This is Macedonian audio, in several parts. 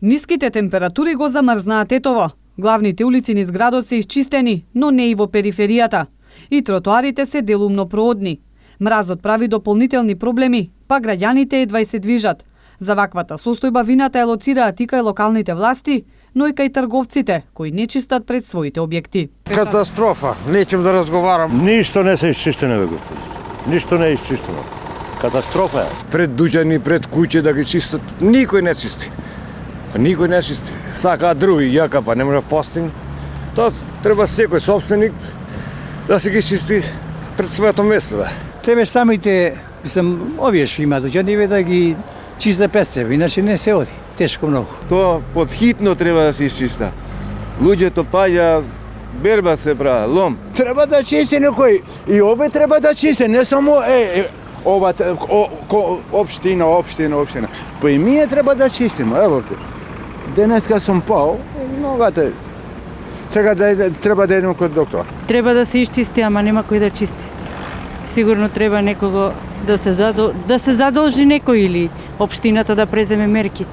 Ниските температури го замрзнаат Тетово. Главните улици низ градот се исчистени, но не и во периферијата. И тротоарите се делумно проодни. Мразот прави дополнителни проблеми, па граѓаните едва и се движат. За ваквата состојба вината е лоцираат и кај локалните власти, но и кај трговците, кои не чистат пред своите објекти. Катастрофа, нечем да разговарам. Ништо не се исчистено, бе, господи. Ништо не е исчистено. Катастрофа е. Пред дуќани, пред куќе да ги чистат, никој не чисти. Никој не чисти. Сакаат други, јака па не може да постигне. Тоа треба секој собственик да се ги чисти пред своето место. Да. Тебе самите, овие што имаат дуќани да ги чистат пред себе, иначе не се оди. Тешко многу. Тоа подхитно треба да се исчиста. Луѓето паѓа, берба се прави, лом. Треба да чисти некој. И овој треба да чисти, не само ова општина. Па и ние треба да чистиме, ево те. Денеска сум пал, ногата. Сега треба да идем код доктор. Треба да се исчисти, ама нема кој да чисти. Сигурно треба некого да се задолжи некој или општината да преземе мерки.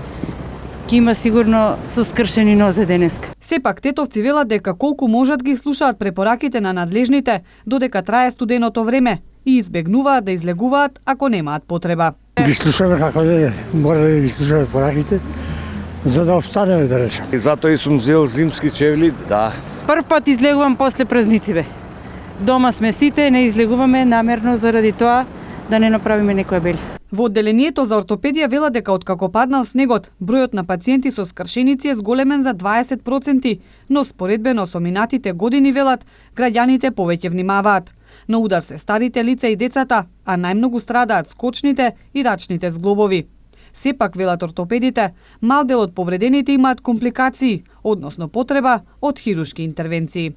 Ки има сигурно со скршени нозе денеска. Сепак тетовци велат дека колку можат ги слушаат препораките на надлежните додека трае студеното време и избегнуваат да излегуваат ако немаат потреба. Ги слушаме како да мора да ги слушаме препораките за да обстанеме, да речем. И затоа и сум зел зимски чевли, да. Прв пат излегувам после празници, бе. Дома сме сите, не излегуваме намерно заради тоа да не направиме некоја бели. Во одделението за ортопедија велат дека откако паднал снегот, бројот на пациенти со скршеници е зголемен за 20%, но споредбено со минатите години велат, граѓаните повеќе внимаваат. На удар се старите лица и децата, а најмногу страдаат скочните и рачните зглобови. Сепак, велат ортопедите, мал дел од повредените имаат компликации, односно потреба од хирушки интервенции.